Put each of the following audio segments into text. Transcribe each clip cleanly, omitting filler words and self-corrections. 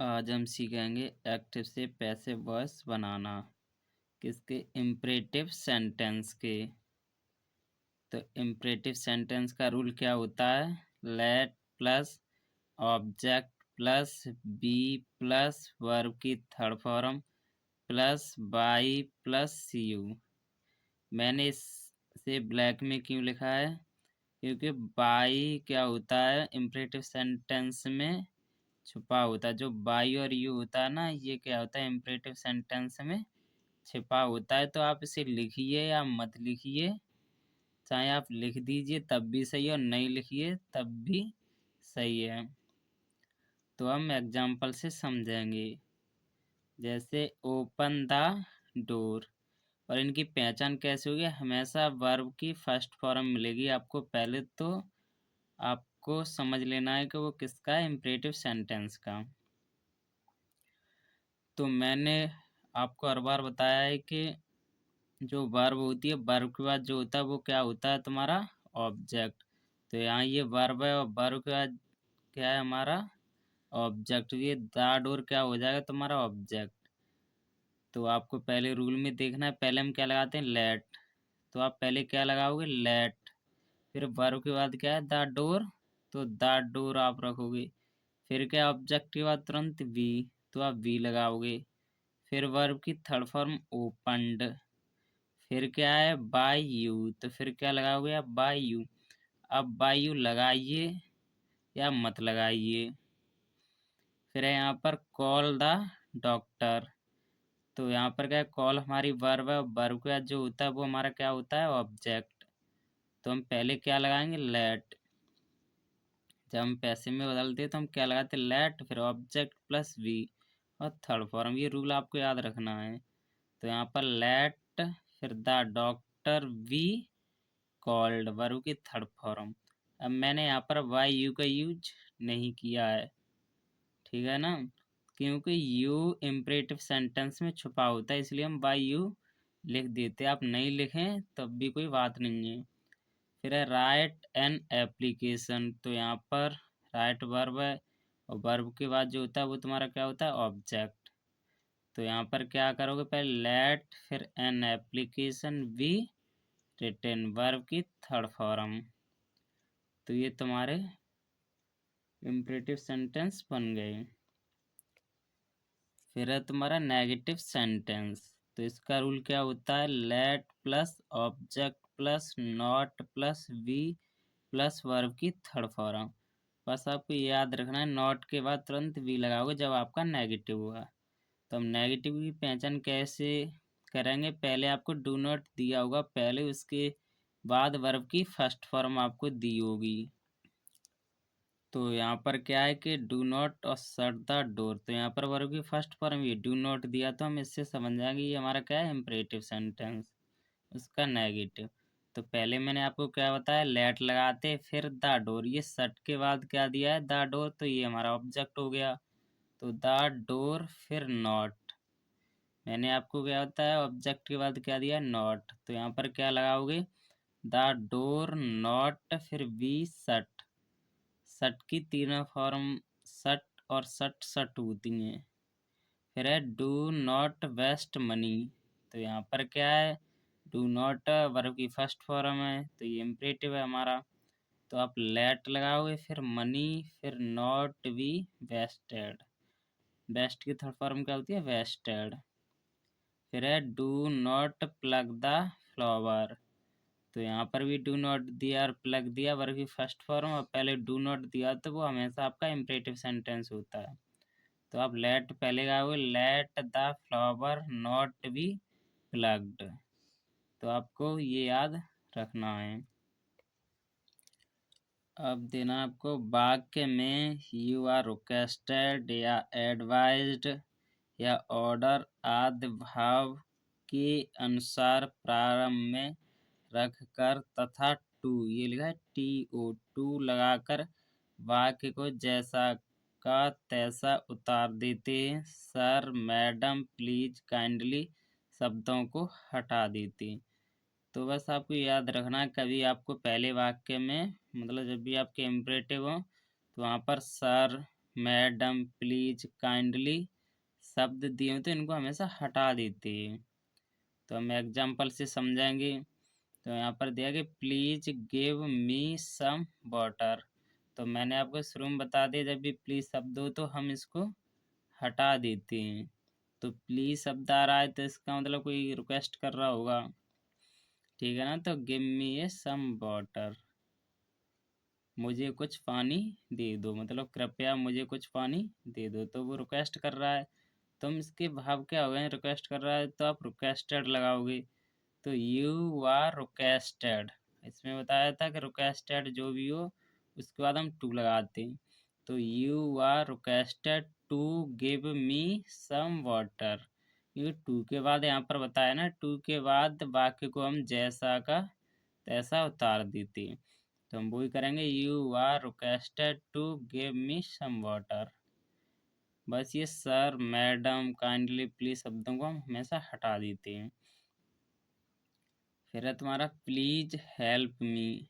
आज हम सीखेंगे एक्टिव से पैसिव वॉइस बनाना किसके इम्परेटिव सेंटेंस के। तो इम्परेटिव सेंटेंस का रूल क्या होता है? Let plus object plus be plus verb की third form plus by plus you. मैंने इसे ब्लैक में क्यों लिखा है? क्योंकि बाई क्या होता है इम्परेटिव सेंटेंस में छुपा होता है। जो बाई और यू होता है ना, ये क्या होता है इम्परेटिव सेंटेंस में छिपा होता है। तो आप इसे लिखिए या मत लिखिए, चाहे आप लिख दीजिए तब भी सही है और नहीं लिखिए तब भी सही है। तो हम एग्जाम्पल से समझेंगे। जैसे ओपन द डोर, और इनकी पहचान कैसे होगी? हमेशा वर्ब की फर्स्ट फॉर्म मिलेगी आपको। पहले तो आपको समझ लेना है कि वो किसका है, इम्परेटिव सेंटेंस का। तो मैंने आपको हर बार बताया है कि जो वर्ब होती है, वर्ब के बाद जो होता है वो क्या होता है तुम्हारा ऑब्जेक्ट। तो यहाँ ये वर्ब है और वर्ब के बाद क्या है हमारा ऑब्जेक्ट। ये द डोर क्या हो जाएगा तुम्हारा ऑब्जेक्ट। तो आपको पहले रूल में देखना है, पहले हम क्या लगाते हैं लेट। तो आप पहले क्या लगाओगे लेट, फिर वर्ब के बाद क्या है द डोर, तो द डोर आप रखोगे। फिर क्या ऑब्जेक्ट के बाद तुरंत वी, तो आप वी लगाओगे। फिर वर्ब की थर्ड फॉर्म ओपन्ड, फिर क्या है बाय यू, तो फिर क्या लगाओगे आप बाय यू। अब बाय यू लगाइए या मत लगाइए। फिर है यहाँ पर कॉल द डॉक्टर, तो यहाँ पर क्या है कॉल हमारी वर्ब है, वर्ब का जो होता है वो हमारा क्या होता है ऑब्जेक्ट। तो हम पहले क्या लगाएंगे लेट। जब हम पैसे में बदलते तो हम क्या लगाते लेट, फिर ऑब्जेक्ट प्लस वी और थर्ड फॉर्म। ये रूल आपको याद रखना है। तो यहाँ पर लेट, फिर the doctor V called, verb की थर्ड फॉर्म। अब मैंने यहाँ पर वाई यू का यूज नहीं किया है, ठीक है ना, क्योंकि यू इम्परेटिव सेंटेंस में छुपा होता है, इसलिए हम वाई यू लिख देते। आप नहीं लिखें तब भी कोई बात नहीं है। फिर है राइट एन एप्लीकेशन, तो यहाँ पर राइट वर्ब है और वर्ब के बाद जो होता है वो तुम्हारा क्या होता है ऑब्जेक्ट। तो यहाँ पर क्या करोगे पहले लेट, फिर an application be written, verb की थर्ड फॉर्म। तो ये तुम्हारे इम्परेटिव सेंटेंस बन गए। फिर है तुम्हारा नेगेटिव सेंटेंस। तो इसका रूल क्या होता है let plus object plus not plus V plus verb की थर्ड फॉर्म। बस आपको याद रखना है नॉट के बाद तुरंत वी लगाओगे जब आपका नेगेटिव हुआ। तो हम नेगेटिव की पहचान कैसे करेंगे? पहले आपको डू नॉट दिया होगा पहले, उसके बाद वर्ब की फर्स्ट फॉर्म आपको दी होगी। तो यहाँ पर क्या है कि डू नॉट और शट द डोर, तो यहाँ पर वर्ब की फर्स्ट फॉर्म ये डू नॉट दिया, तो हम इससे समझ जाएंगे ये हमारा क्या है इम्परेटिव सेंटेंस, उसका नेगेटिव। तो पहले मैंने आपको क्या बताया लेट लगाते, फिर द डोर, ये शट के बाद क्या दिया है द डोर, तो ये हमारा ऑब्जेक्ट हो गया। तो द डोर फिर नॉट, मैंने आपको क्या बताया ऑब्जेक्ट के बाद क्या दिया नॉट, तो यहाँ पर क्या लगाओगे द डोर नॉट फिर बी शट। शट की तीनों फॉर्म शट और शट शट होती हैं। फिर है डू नॉट वेस्ट मनी, तो यहाँ पर क्या है डू नॉट वर्ब की फर्स्ट फॉर्म है, तो ये इम्परेटिव है हमारा। तो आप लेट लगाओगे फिर मनी फिर नॉट बी वेस्टेड, वेस्ट की थर्ड फॉर्म क्या होती है वेस्टेड। फिर है do not plug the flower, तो यहाँ पर भी डू नॉट दिया और प्लग दिया वर्ब की फर्स्ट फॉर्म, और पहले डू नॉट दिया तो वो हमेशा आपका इम्परेटिव सेंटेंस होता है। तो आप लेट पहले गाओगे let the flower not be plucked, तो आपको ये याद रखना है। अब देना आपको वाक्य में यू आर रिक्वेस्टेड या एडवाइज्ड या ऑर्डर आदि भाव के अनुसार प्रारंभ में रखकर तथा टू, ये लिखा है टी ओ टू लगाकर वाक्य को जैसा का तैसा उतार देते हैं। सर मैडम प्लीज काइंडली शब्दों को हटा देते हैं। तो बस आपको याद रखना कभी आपको पहले वाक्य में मतलब जब भी आपके इम्परेटिव हो तो वहाँ पर सर मैडम, प्लीज, काइंडली शब्द दिए हो तो इनको हमेशा हटा देते हैं। तो हम एग्जाम्पल से समझाएंगे। तो यहाँ पर दिया कि please give me some water. तो मैंने आपको शुरू में बता दिया, जब भी प्लीज शब्द हो तो हम इसको हटा देते हैं। तो प्लीज शब्द आ रहा है तो इसका मतलब कोई रिक्वेस्ट कर रहा होगा, ठीक है ना। तो गिव मी ए सम वाटर, मुझे कुछ पानी दे दो, मतलब कृपया मुझे कुछ पानी दे दो। तो वो रिक्वेस्ट कर रहा है। तो हम इसके भाव क्या हो गए, रिक्वेस्ट कर रहा है तो आप रिक्वेस्टेड लगाओगे। तो यू आर रिक्वेस्टेड, इसमें बताया था कि रिक्वेस्टेड जो भी हो उसके बाद हम टू लगाते हैं। तो you are requested to give me some water. ये टू के बाद यहाँ पर बताया ना, टू के बाद वाक्य को हम जैसा का तैसा उतार देते हैं। तो हम वही करेंगे, you are requested to give me some water. बस ये सर, मैडम, काइंडली, प्लीज शब्दों को हम हमेशा हटा देते हैं। फिर है तुम्हारा प्लीज हेल्प मी।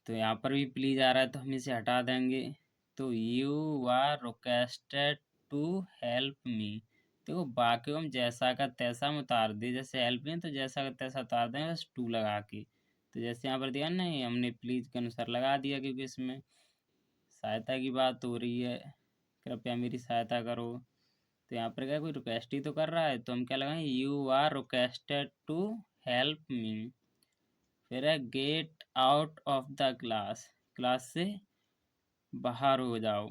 तो यहाँ पर भी प्लीज आ रहा है तो हम इसे हटा देंगे। तो you are requested to help me. देखो बाकी को हम जैसा का तैसा हम उतार दे, जैसे हेल्प मी तो जैसा का तैसा उतार देंगे बस टू लगा के। तो जैसे यहाँ पर दिया नहीं, हमने प्लीज के अनुसार लगा दिया, क्योंकि इसमें सहायता की बात हो रही है, कृपया मेरी सहायता करो। तो यहाँ पर क्या कोई रिक्वेस्ट ही तो कर रहा है, तो हम क्या लगाएंगे, you are requested to help me. फिर है get out of the class, class से बाहर हो जाओ।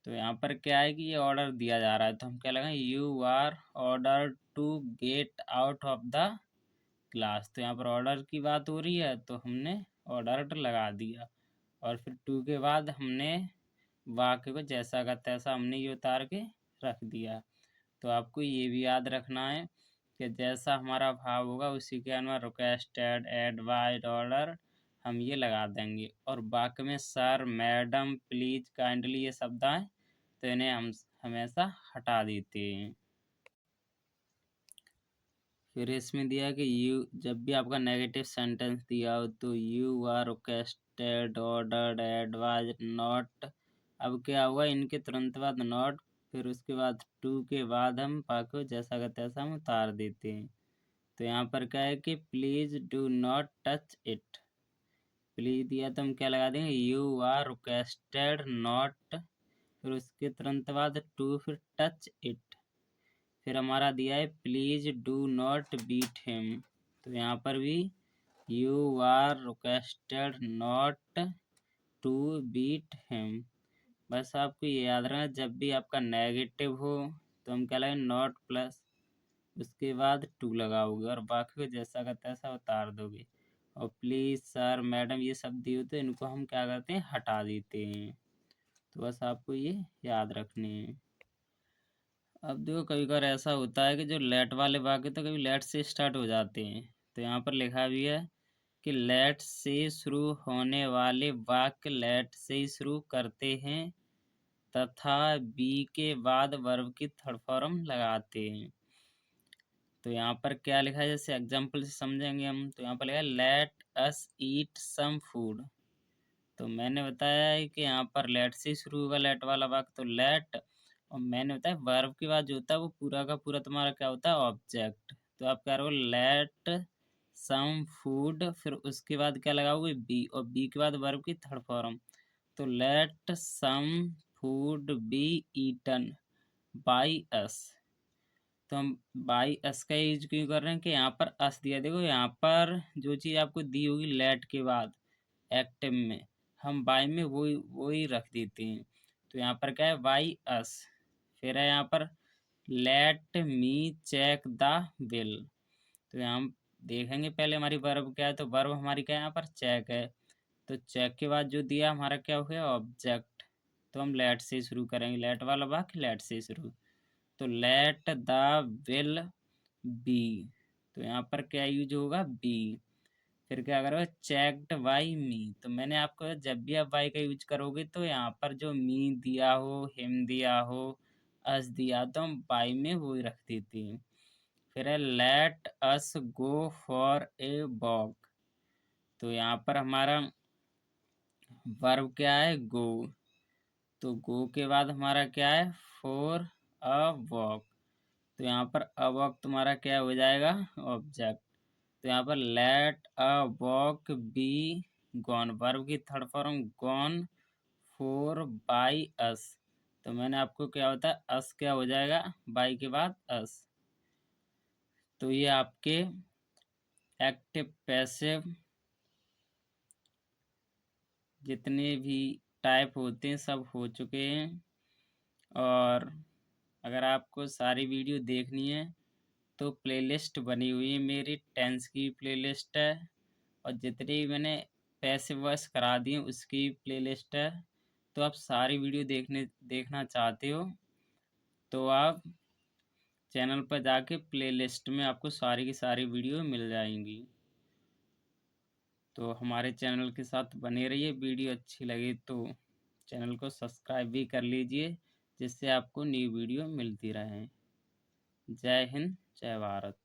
तो यहाँ पर क्या है कि ये ऑर्डर दिया जा रहा है, तो हम क्या लगाएंगे, you are order to get out of the class. तो यहाँ पर ऑर्डर की बात हो रही है तो हमने ऑर्डर लगा दिया। और फिर टू के बाद हमने वाक्य को जैसा का तैसा हमने ये उतार के रख दिया। तो आपको ये भी याद रखना है कि जैसा हमारा भाव होगा उसी के अनुसार रिक्वेस्टेड, एडवाइज, ऑर्डर हम ये लगा देंगे। और वाक्य में सर, मैडम, प्लीज, काइंडली ये शब्द आए तो इन्हें हम हमेशा हटा देते हैं। फिर इसमें दिया कि यू, जब भी आपका नेगेटिव सेंटेंस दिया हो तो you are requested, ordered, advise, not. अब क्या हुआ, इनके तुरंत बाद नॉट, फिर उसके बाद टू के बाद हम पाको जैसा का तैसा हम उतार देते हैं। तो यहाँ पर क्या है कि please do not touch it. Please दिया तो हम क्या लगा देंगे, यू आर रिक्वेस्टेड नॉट, फिर उसके तुरंत बाद टू, फिर टच इट। फिर हमारा दिया है please do not beat him. तो यहाँ पर भी you are requested not to beat him. बस आपको ये याद रखना, जब भी आपका नेगेटिव हो तो हम क्या लगाएंगे, नॉट प्लस उसके बाद टू लगाओगे और बाकी को जैसा का तैसा उतार दोगे। और प्लीज, सर, मैडम ये सब दिए होते हैं, इनको हम क्या करते हैं, हटा देते हैं। तो बस आपको ये याद रखने हैं। अब देखो कभी कभार ऐसा होता है कि जो लेट वाले वाक्य तो कभी लेट से स्टार्ट हो जाते हैं। तो यहाँ पर लिखा भी है कि लेट से शुरू होने वाले वाक्य लेट से ही शुरू करते हैं तथा बी के बाद वर्ब की थर्ड फॉर्म लगाते हैं। तो यहाँ पर क्या लिखा है, जैसे एग्जाम्पल से समझेंगे हम। तो यहाँ पर लिखा है लेट अस ईट सम फूड। तो मैंने बताया है कि यहाँ पर लेट से शुरू होगा लेट वाला वाक्य, तो लेट, और मैंने बताया वर्ब के बाद जो होता है वो पूरा का पूरा तुम्हारा क्या होता है, ऑब्जेक्ट। तो आप क्या करोगे, लेट सम फूड, फिर उसके बाद क्या लगाओगे, बी, और बी के बाद वर्ब की थर्ड फॉर्म। तो let some food be eaten by us. तो हम बाई अस का यूज क्यों कर रहे हैं कि यहाँ पर अस दिया, देखो यहाँ पर जो चीज़ आपको दी होगी लेट के बाद एक्टिव में, हम बाई में वही रख देते हैं। तो यहाँ पर क्या है, बाई अस। फिर है यहाँ पर let me check the bill. तो यहाँ हम देखेंगे पहले हमारी वर्ब क्या है। तो वर्ब हमारी क्या है, यहाँ पर चेक है। तो चेक के बाद जो दिया हमारा क्या हो गया, ऑब्जेक्ट। तो हम लेट से शुरू करेंगे, लेट वाला वाक्य लेट से शुरू। तो लेट द विल बी। तो यहाँ पर क्या यूज होगा, बी। फिर क्या करोगे, चेक्ड बाई मी। तो मैंने आपको जब भी आप बाई का यूज करोगे तो यहाँ पर जो मी दिया हो, हिम दिया हो, अस दिया तो हम बाई में वो ही रख देते हैं। फिर है let us go for a walk. तो यहाँ पर हमारा वर्ब क्या है, गो। तो गो के बाद हमारा क्या है, फॉर अ वॉक। तो यहाँ पर अ वॉक तुम्हारा क्या हो जाएगा, ऑब्जेक्ट। तो यहाँ पर let a walk be gone, verb की third form gone for by us. तो मैंने आपको क्या होता है, अस क्या हो जाएगा, बाई के बाद अस। तो ये आपके एक्टिव पैसिव जितने भी टाइप होते हैं सब हो चुके हैं। और अगर आपको सारी वीडियो देखनी है तो प्लेलिस्ट बनी हुई है मेरी, टेंस की प्लेलिस्ट है, और जितनी भी मैंने पैसिव वॉइस करा दी हैं उसकी प्लेलिस्ट है। तो आप सारी वीडियो देखना चाहते हो तो आप चैनल पर जाके प्लेलिस्ट में आपको सारी की सारी वीडियो मिल जाएंगी। तो हमारे चैनल के साथ बने रहिए, वीडियो अच्छी लगे तो चैनल को सब्सक्राइब भी कर लीजिए, जिससे आपको न्यू वीडियो मिलती रहे। जय हिंद, जय भारत।